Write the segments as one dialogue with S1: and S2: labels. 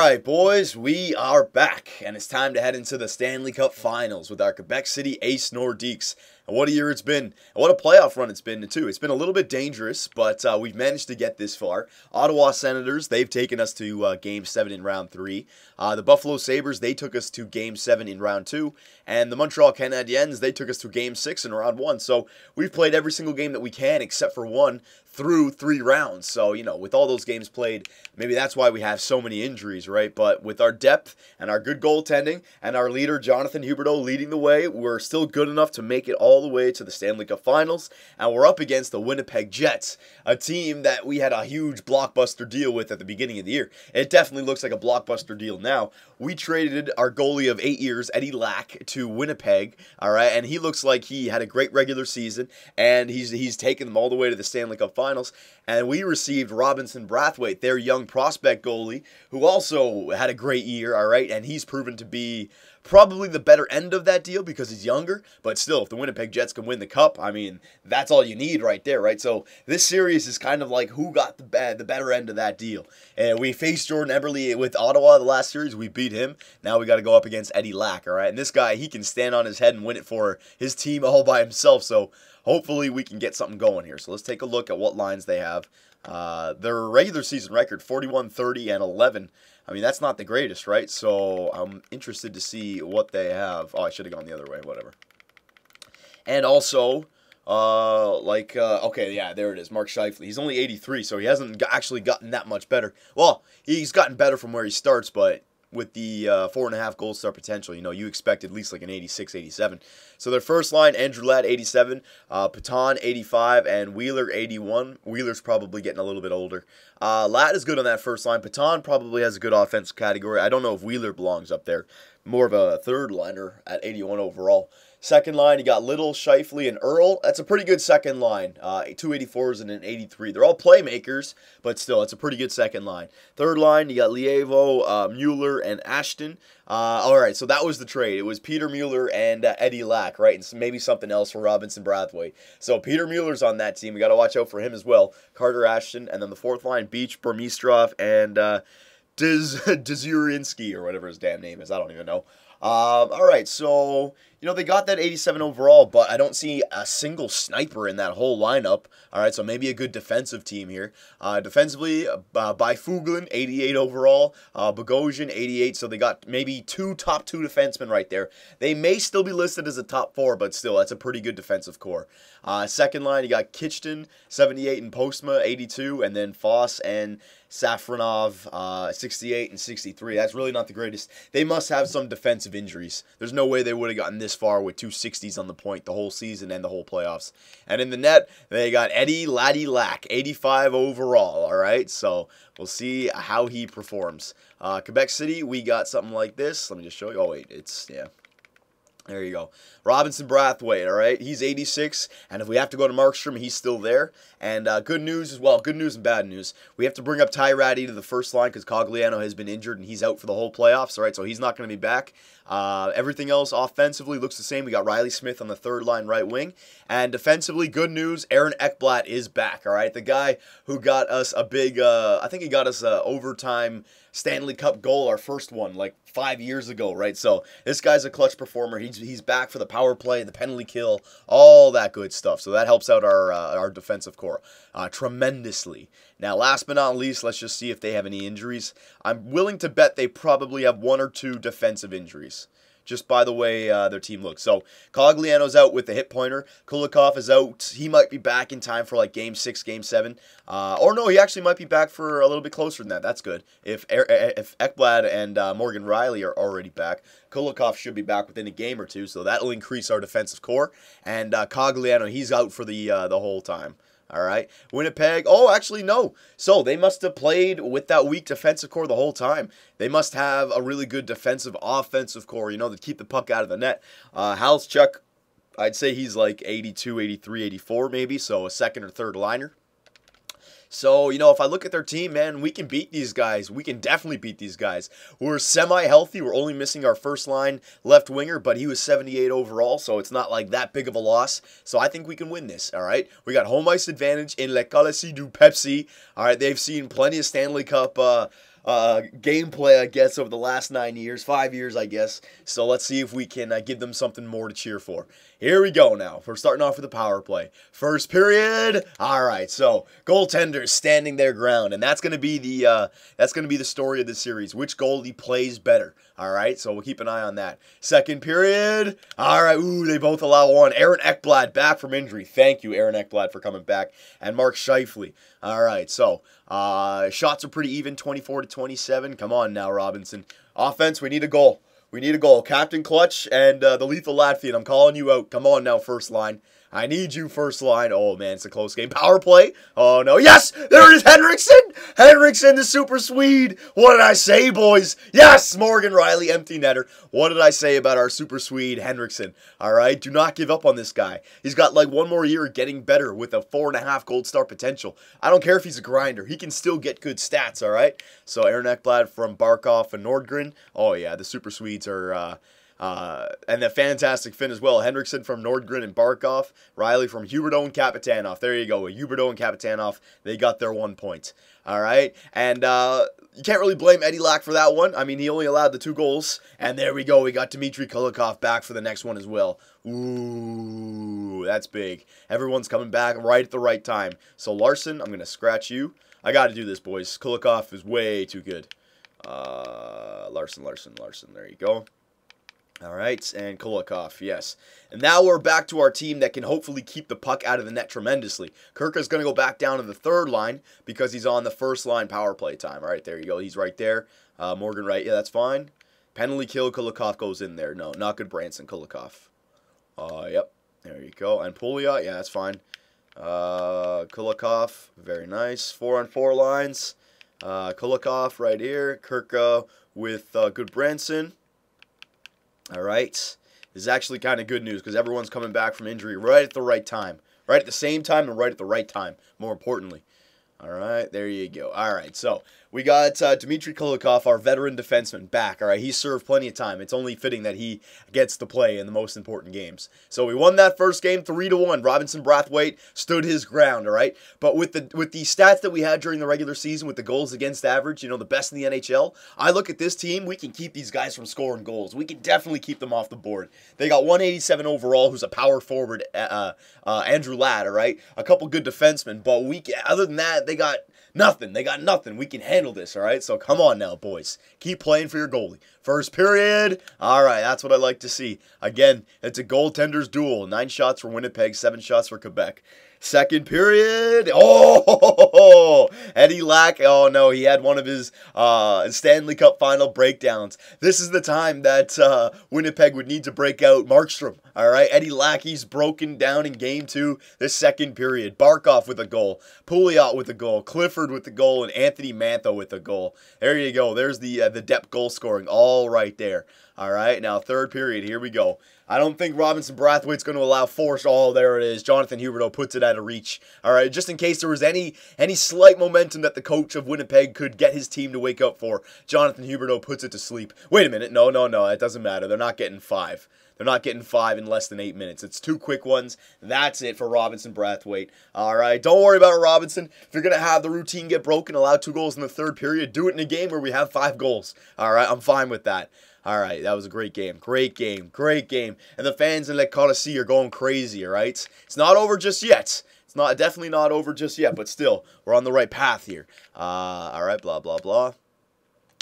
S1: Alright, boys, we are back, and it's time to head into the Stanley Cup Finals with our Quebec City Ace Nordiques. And what a year it's been, and what a playoff run it's been, too. It's been a little bit dangerous, but we've managed to get this far. Ottawa Senators, they've taken us to Game 7 in Round 3. The Buffalo Sabres, they took us to Game 7 in Round 2. And the Montreal Canadiens, they took us to Game 6 in Round 1. So we've played every single game that we can, except for one, through 3 rounds. So, you know, with all those games played, maybe that's why we have so many injuries, right? But with our depth and our good goaltending and our leader, Jonathan Huberdeau, leading the way, we're still good enough to make it all the way to the Stanley Cup Finals. And we're up against the Winnipeg Jets, a team that we had a huge blockbuster deal with at the beginning of the year. It definitely looks like a blockbuster deal now. We traded our goalie of 8 years, Eddie Lack, to Winnipeg, all right? And he looks like he had a great regular season, and he's taken them all the way to the Stanley Cup Finals. And we received Robinson Brathwaite, their young prospect goalie, who also had a great year, all right? And he's proven to be probably the better end of that deal because he's younger. But still, if the Winnipeg Jets can win the Cup, I mean, that's all you need right there, right? So this series is kind of like who got the better end of that deal. And we faced Jordan Eberle with Ottawa the last series. We beat him. Now we got to go up against Eddie Lack, all right? And this guy, he can stand on his head and win it for his team all by himself. So hopefully we can get something going here. So let's take a look at what lines they have. Their regular season record, 41, 30, and 11. I mean, that's not the greatest, right? So I'm interested to see what they have. Oh, I should have gone the other way, whatever. And also, okay, yeah, there it is, Mark Scheifele. He's only 83, so he hasn't actually gotten that much better. Well, he's gotten better from where he starts, but with the 4.5 goal star potential, you know, you expect at least like an 86, 87. So their first line, Andrew Ladd, 87, Paton, 85, and Wheeler, 81. Wheeler's probably getting a little bit older. Ladd is good on that first line. Paton probably has a good offensive category. I don't know if Wheeler belongs up there. More of a third liner at 81 overall. Second line, you got Little, Scheifele, and Earl. That's a pretty good second line. 2 84s and an 83. They're all playmakers, but still, it's a pretty good second line. Third line, you got Lievo, Mueller, and Ashton. All right, so that was the trade. It was Peter Mueller and Eddie Lack, right? And maybe something else for Robinson Brathwaite. So Peter Mueller's on that team. We got to watch out for him as well. Carter Ashton, and then the fourth line, Beach, Burmistrov, and Dzurinsky, or whatever his damn name is. I don't even know. All right, so, you know, they got that 87 overall, but I don't see a single sniper in that whole lineup. All right, so maybe a good defensive team here. Defensively, Byfuglien, 88 overall, Bogosian, 88, so they got maybe top two defensemen right there. They may still be listed as a top 4, but still, that's a pretty good defensive core. Second line, you got Kitchton, 78, and Postma, 82, and then Foss and Safronov, 68 and 63. That's really not the greatest. They must have some defensive injuries. There's no way they would have gotten this far with 2 60s on the point the whole season and the whole playoffs. And in the net, they got Eddie Laddie Lack, 85 overall, all right? So we'll see how he performs. Quebec City, we got something like this. Let me just show you. Oh, wait, yeah. There you go. Robinson Brathwaite, all right? He's 86, and if we have to go to Markstrom, he's still there. And good news as well, good news and bad news. We have to bring up Ty Ratty to the first line because Cogliano has been injured, and he's out for the whole playoffs, all right? So he's not going to be back. Everything else offensively looks the same. We got Riley Smith on the third line right wing. And defensively, good news, Aaron Ekblad is back, all right? The guy who got us a big, I think he got us an overtime Stanley Cup goal, our first one, like 5 years ago, right? So this guy's a clutch performer. He's back for the power play, the penalty kill, all that good stuff. So that helps out our defensive core tremendously. Now, last but not least, let's just see if they have any injuries. I'm willing to bet they probably have 1 or 2 defensive injuries, just by the way their team looks. So Cogliano's out with the hip pointer. Kulikov is out. He might be back in time for like Game 6, Game 7. Or no, he actually might be back for a little bit closer than that. That's good. If Ekblad and Morgan Riley are already back, Kulikov should be back within a game or 2, so that'll increase our defensive core. And Cogliano, he's out for the whole time. All right, Winnipeg. Oh, actually, no. So they must have played with that weak defensive core the whole time. They must have a really good defensive, offensive core, you know, to keep the puck out of the net. Halschuk, I'd say he's like 82, 83, 84 maybe, so a second or third liner. So, you know, if I look at their team, man, we can beat these guys. We can definitely beat these guys. We're semi-healthy. We're only missing our first line left winger, but he was 78 overall, so it's not like that big of a loss. So I think we can win this, all right? We got home ice advantage in Le Coliseau du Pepsi. All right, they've seen plenty of Stanley Cup gameplay, I guess, over the last 9 years, 5 years, I guess. So let's see if we can give them something more to cheer for. Here we go now. We're starting off with the power play. First period. All right, so goaltenders standing their ground, and that's gonna be the story of the series. Which goalie plays better? All right, so we'll keep an eye on that. Second period. All right, ooh, they both allow one. Aaron Ekblad back from injury. Thank you, Aaron Ekblad, for coming back, and Mark Scheifele. All right, so shots are pretty even, 24-27. Come on now, Robinson. Offense, we need a goal. We need a goal. Captain Clutch and the Lethal Latvian, I'm calling you out. Come on now, first line. I need you, first line. Oh, man, it's a close game. Power play. Oh, no. Yes! There it is, Henriksen! Henriksen, the Super Swede. What did I say, boys? Yes! Morgan Riley, empty netter. What did I say about our Super Swede, Henriksen? All right? Do not give up on this guy. He's got, like, one more year getting better with a 4.5 gold star potential. I don't care if he's a grinder. He can still get good stats, all right? So, Aaron Ekblad from Barkov and Nordgren. Oh, yeah, the Super Swedes are... and the fantastic Finn as well. Henriksen from Nordgren and Barkov. Riley from Huberdeau and Kapitanov. There you go. Huberdeau and Kapitanov, they got their 1 point. All right. And you can't really blame Eddie Lack for that one. I mean, he only allowed the 2 goals. And there we go. We got Dmitry Kulikov back for the next one as well. Ooh, that's big. Everyone's coming back right at the right time. So, Larson, I'm going to scratch you. I got to do this, boys. Kulikov is way too good. Larson. There you go. All right, and Kulikov, yes. And now we're back to our team that can hopefully keep the puck out of the net tremendously. Kirka's going to go back down to the third line because he's on the first line power play time. All right, there you go. He's right there. Morgan right. Yeah, that's fine. Penalty kill. Kulikov goes in there. No, not good Branson. Kulikov. Yep. There you go. And Pouliot. Yeah, that's fine. Kulikov. Very nice. 4-on-4 lines. Kulikov right here. Kirka with good Branson. All right. This is actually kind of good news because everyone's coming back from injury right at the right time. Right at the same time and right at the right time, more importantly. All right, there you go. All right, so we got Dmitry Kulikov, our veteran defenseman, back. All right, he served plenty of time. It's only fitting that he gets to play in the most important games. So we won that first game 3-1. Robinson Brathwaite stood his ground, all right? But with the stats that we had during the regular season, with the goals against average, you know, the best in the NHL, I look at this team, we can keep these guys from scoring goals. We can definitely keep them off the board. They got 187 overall, who's a power forward, Andrew Ladd, all right? A couple good defensemen, but other than that, they got nothing. They got nothing. We can handle this, all right? So come on now, boys. Keep playing for your goalie. First period. All right, that's what I like to see. Again, it's a goaltender's duel. 9 shots for Winnipeg, 7 shots for Quebec. Second period. Oh, Eddie Lack. Oh, no, he had one of his Stanley Cup final breakdowns. This is the time that Winnipeg would need to break out Markstrom. All right, Eddie Lack, he's broken down in Game 2, this second period. Barkov with a goal. Pouliot with a goal. Clifford with the goal. And Anthony Mantha with a goal. There you go. There's the depth goal scoring all right there. All right, now third period. Here we go. I don't think Robinson Brathwaite's going to allow force. Oh, there it is. Jonathan Huberdeau puts it out of reach. All right, just in case there was any slight momentum that the coach of Winnipeg could get his team to wake up for, Jonathan Huberdeau puts it to sleep. Wait a minute. No. It doesn't matter. They're not getting 5. They're not getting 5 in less than 8 minutes. It's 2 quick ones. That's it for Robinson Brathwaite. All right, don't worry about it, Robinson. If you're going to have the routine get broken, allow 2 goals in the third period, do it in a game where we have 5 goals. All right, I'm fine with that. All right, that was a great game. Great game. And the fans in Le Coliseum are going crazy, all right? It's not over just yet. It's definitely not over just yet, but still, we're on the right path here. All right, blah, blah, blah.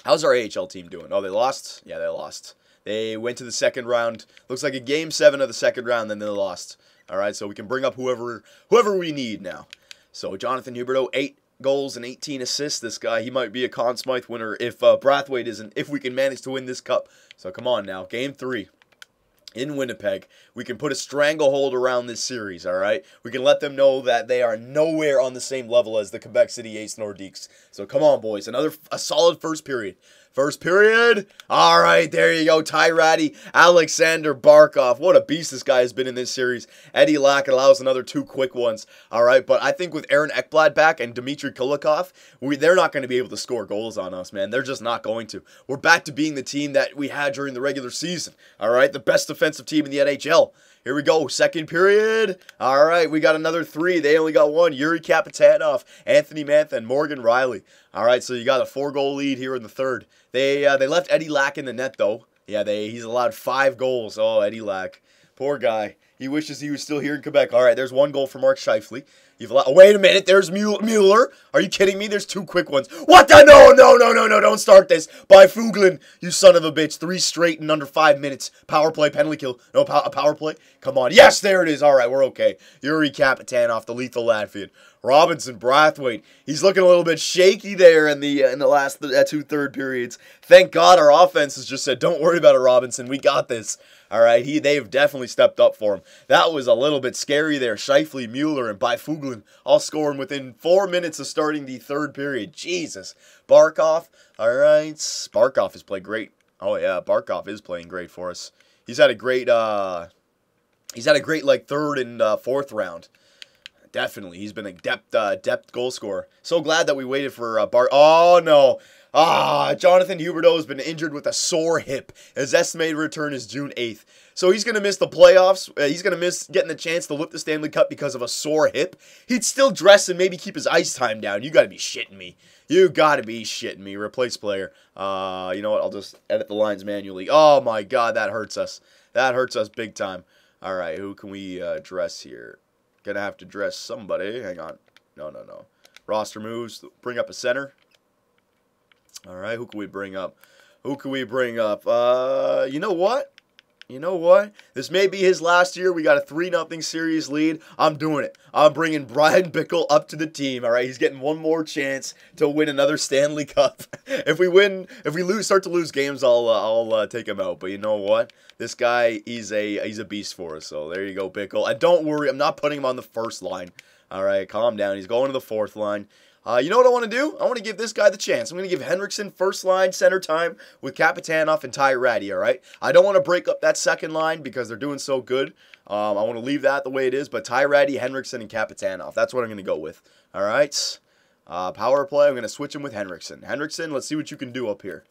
S1: How's our AHL team doing? Oh, they lost? Yeah, they lost. They went to the second round. Looks like a Game 7 of the second round, then they lost. All right, so we can bring up whoever we need now. So Jonathan Huberdeau, 8 goals and 18 assists. This guy, he might be a Conn Smythe winner if Brathwaite isn't, if we can manage to win this cup. So come on now, Game 3 in Winnipeg. We can put a stranglehold around this series, all right? We can let them know that they are nowhere on the same level as the Quebec City Ace Nordiques. So come on, boys. A solid first period. First period. All right, there you go. Ty Ratty, Alexander Barkov. What a beast this guy has been in this series. Eddie Lack allows another 2 quick ones. All right, but I think with Aaron Ekblad back and Dmitry Kulikov, they're not going to be able to score goals on us, man. They're just not going to. We're back to being the team that we had during the regular season. All right, the best defensive team in the NHL. Here we go. Second period. All right, we got another 3. They only got 1. Yuri Kapitanov, Anthony Mantha, and Morgan Riley. All right, so you got a 4-goal lead here in the third. They left Eddie Lack in the net, though. Yeah, he's allowed 5 goals. Oh, Eddie Lack. Poor guy. He wishes he was still here in Quebec. All right, there's 1 goal for Mark Scheifele. Wait a minute, there's Mueller. Are you kidding me? There's 2 quick ones. What the? No, don't start this. By Fuglin, you son of a bitch. 3 straight in under 5 minutes. Power play, penalty kill. No, power play? Come on. Yes, there it is. All right, we're okay. Yuri Kapitanov, the lethal Latvian. Robinson Brathwaite. He's looking a little bit shaky there in the last 2 third periods. Thank God our offense has just said, don't worry about it, Robinson. We got this. All right, they've definitely stepped up for him. That was a little bit scary there. Scheifele, Mueller, and Byfuglin all scoring within 4 minutes of starting the 3rd period. Jesus. Barkov. All right. Barkov has played great. Oh yeah, Barkov is playing great for us. He's had a great like 3rd and 4th round. Definitely, he's been a depth goal scorer. So glad that we waited for Oh no. Jonathan Huberdeau has been injured with a sore hip. His estimated return is June 8th. So he's going to miss the playoffs. He's going to miss getting the chance to lift the Stanley Cup because of a sore hip. He'd still dress and maybe keep his ice time down. You got to be shitting me. You got to be shitting me. Replace player. You know what? I'll just edit the lines manually. Oh my God, that hurts us. That hurts us big time. All right, who can we dress here? Gonna have to dress somebody. Hang on. No. Roster moves. Bring up a center. All right, who can we bring up? You know what? This may be his last year. We got a 3-0 series lead. I'm doing it. I'm bringing Brian Bickle up to the team. All right, he's getting one more chance to win another Stanley Cup. If we start to lose games, I'll take him out. But you know what? This guy, he's a beast for us. So there you go, Bickle. And don't worry, I'm not putting him on the 1st line. All right, calm down. He's going to the 4th line. You know what I want to do? I want to give this guy the chance. I'm going to give Henriksen 1st line center time with Kapitanov and Ty Ratty, all right? I don't want to break up that 2nd line because they're doing so good. I want to leave that the way it is, but Ty Ratty, Henriksen, and Kapitanov. That's what I'm going to go with, all right? Power play, I'm going to switch him with Henriksen. Henriksen, let's see what you can do up here.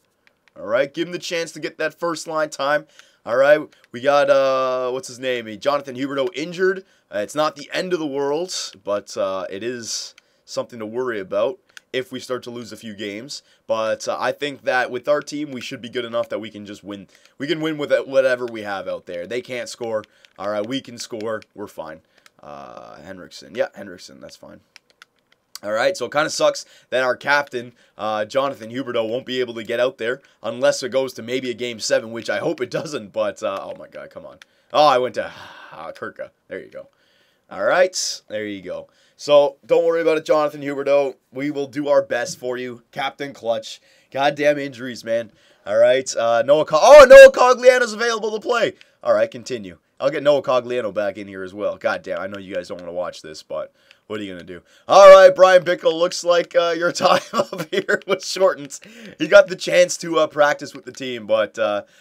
S1: All right, give him the chance to get that 1st line time. All right, we got, what's his name? Jonathan Huberdeau injured. It's not the end of the world, but it is something to worry about if we start to lose a few games. But I think that with our team, we should be good enough that we can just win. We can win with whatever we have out there. They can't score. All right, we can score. We're fine. Henriksen. Yeah, Henriksen. That's fine. All right, so it kind of sucks that our captain, Jonathan Huberdeau, won't be able to get out there unless it goes to maybe a Game 7, which I hope it doesn't. But, oh, my God, come on. Oh, I went to Kirka. There you go. All right, there you go. So, don't worry about it, Jonathan Huberdeau. We will do our best for you. Captain Clutch. Goddamn injuries, man. All right, Noah Cogliano's available to play. All right, continue. I'll get Noah Cogliano back in here as well. Goddamn, I know you guys don't want to watch this, but what are you going to do? All right, Brian Bickle, looks like your time up here was shortened. He got the chance to practice with the team, but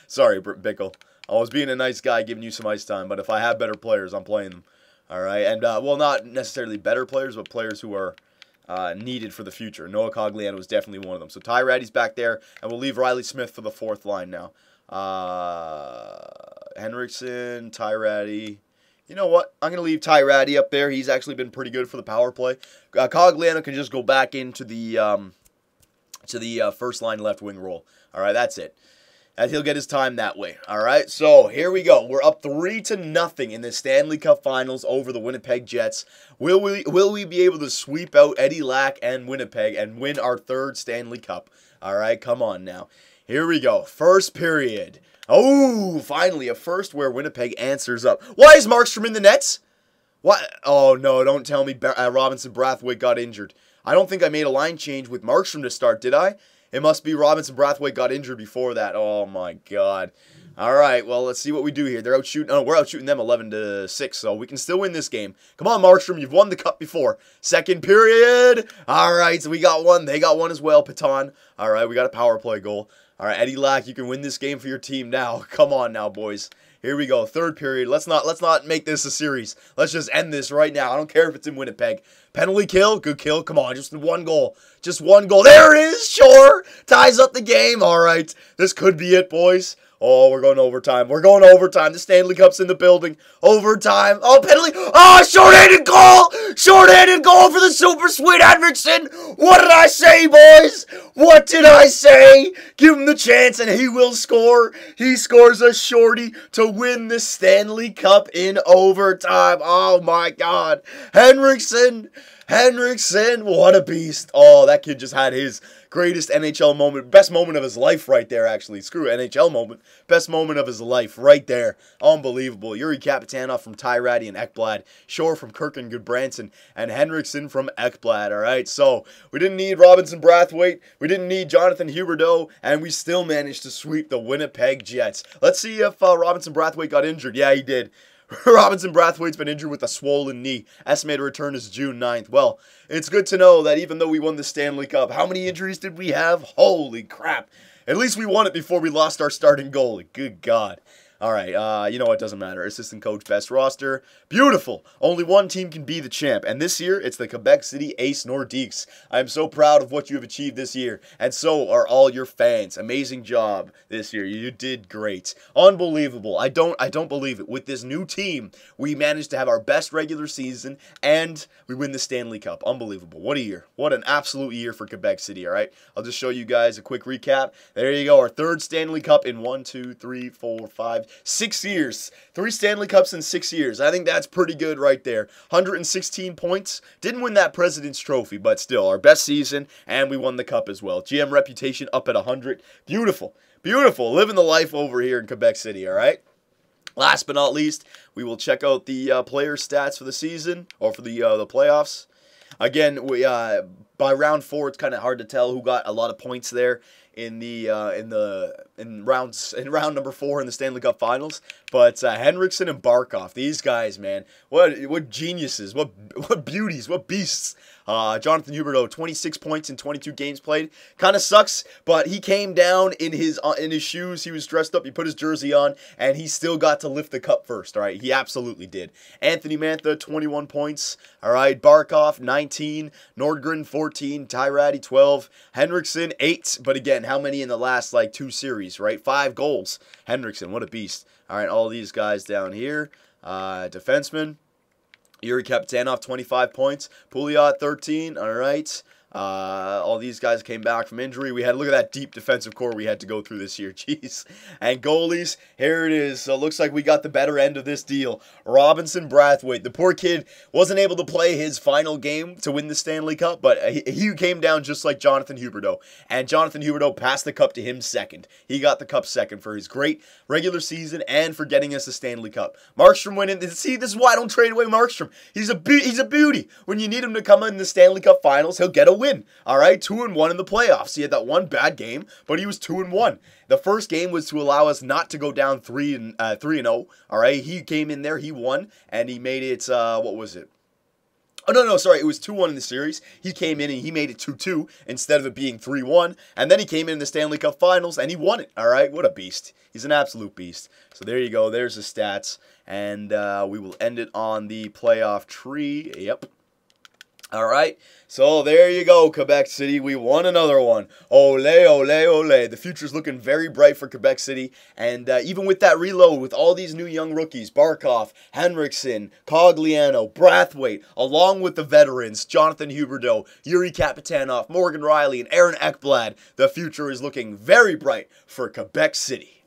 S1: sorry, Bickle. I was being a nice guy giving you some ice time, but if I have better players, I'm playing them. All right, and, well, not necessarily better players, but players who are needed for the future. Noah Cogliano is definitely one of them. So Ty Ratty's back there, and we'll leave Riley Smith for the 4th line now. Henriksen, Ty Ratty. You know what? I'm going to leave Ty Ratty up there. He's actually been pretty good for the power play. Cogliano can just go back into the 1st line left wing role. All right, that's it. And he'll get his time that way. All right, so here we go. We're up 3-0 in the Stanley Cup Finals over the Winnipeg Jets. Will we be able to sweep out Eddie Lack and Winnipeg and win our 3rd Stanley Cup? All right, come on now. Here we go. 1st period. Oh, finally a first where Winnipeg answers up. Why is Markstrom in the nets? What? Oh, no, don't tell me Robinson Brathwaite got injured. I don't think I made a line change with Markstrom to start, did I? It must be Robinson Brathwaite got injured before that. Oh, my God. All right, well, let's see what we do here. They're out shooting. Oh, we're out shooting them 11-6, so we can still win this game. Come on, Markstrom. You've won the cup before. 2nd period. All right, so we got one. They got one as well, Patan. All right, we got a power play goal. All right, Eddie Lack, you can win this game for your team now. Come on now, boys. Here we go. Third period. Let's not make this a series. Let's just end this right now. I don't care if it's in Winnipeg. Penalty kill. Good kill. Come on. Just one goal. Just one goal. There it is. Sure. Ties up the game. All right. This could be it, boys. Oh, we're going to overtime. We're going to overtime. The Stanley Cup's in the building. Overtime. Oh, penalty. Oh, short-handed goal. Short-handed goal for the super sweet Henriksen. What did I say, boys? What did I say? Give him the chance and he will score. He scores a shorty to win the Stanley Cup in overtime. Oh, my God. Henriksen. Henriksen, what a beast. Oh, that kid just had his greatest NHL moment. Best moment of his life right there, actually. Screw NHL moment. Best moment of his life right there. Unbelievable. Yuri Kapitanov from Tyrati and Ekblad. Shore from Kirk and Goodbranson. And Henriksen from Ekblad, all right? So, we didn't need Robinson Brathwaite. We didn't need Jonathan Huberdeau. And we still managed to sweep the Winnipeg Jets. Let's see if Robinson Brathwaite got injured. Yeah, he did. Robinson Brathwaite's been injured with a swollen knee. Estimated return is June 9th. Well, it's good to know that even though we won the Stanley Cup, how many injuries did we have? Holy crap. At least we won it before we lost our starting goalie. Good God. All right, you know what? Doesn't matter. Assistant coach, best roster. Beautiful. Only one team can be the champ. And this year, it's the Quebec City Ace Nordiques. I am so proud of what you have achieved this year. And so are all your fans. Amazing job this year. You did great. Unbelievable. I don't believe it. With this new team, we managed to have our best regular season and we win the Stanley Cup. Unbelievable. What a year. What an absolute year for Quebec City, all right? I'll just show you guys a quick recap. There you go. Our third Stanley Cup in 6 years. 3 Stanley Cups in 6 years. I think that's pretty good right there. 116 points. Didn't win that President's Trophy, but still, our best season, and we won the Cup as well. GM reputation up at 100. Beautiful. Beautiful. Living the life over here in Quebec City, all right? Last but not least, we will check out the player stats for the season, or for the playoffs. Again, we by round 4, it's kind of hard to tell who got a lot of points there in round number 4 in the Stanley Cup Finals. But Henriksen and Barkov, these guys, man, what geniuses, what beauties, what beasts. Jonathan Huberdeau, 26 points in 22 games played. Kind of sucks, but he came down in his shoes. He was dressed up. He put his jersey on, and he still got to lift the cup first. All right, he absolutely did. Anthony Mantha, 21 points. All right, Barkov, 19. Nordgren, 14. Tyrati, 12. Henriksen, 8. But again, how many in the last 2 series? Right, 5 goals. Henriksen, what a beast. All right, all these guys down here. Defenseman. Yuri Kapitanov, 25 points. Pouliot, 13. All right. All these guys came back from injury. Look at that deep defensive core we had to go through this year. Jeez. And goalies, here it is. So looks like we got the better end of this deal. Robinson Brathwaite. The poor kid wasn't able to play his final game to win the Stanley Cup, but he came down just like Jonathan Huberdeau. And Jonathan Huberdeau passed the cup to him second. He got the cup second for his great regular season and for getting us the Stanley Cup. Markstrom went in. See, this is why I don't trade away Markstrom. He's a beauty. When you need him to come in the Stanley Cup Finals, he'll get a win. All right, 2-1 in the playoffs. He had that one bad game, but he was 2-1. The first game was to allow us not to go down 3-0. All right, he came in there, he won, and he made it. What was it? Oh, no, sorry. It was 2-1 in the series. He came in and he made it 2-2 instead of it being 3-1. And then he came in the Stanley Cup Finals and he won it. All right, what a beast. He's an absolute beast. So there you go. There's the stats. And we will end it on the playoff tree. Yep. All right, so there you go, Quebec City. We won another one. Ole, ole, ole. The future's looking very bright for Quebec City. And even with that reload, with all these new young rookies, Barkov, Henriksen, Cogliano, Brathwaite, along with the veterans, Jonathan Huberdeau, Yuri Kapitanov, Morgan Riley, and Aaron Ekblad, the future is looking very bright for Quebec City.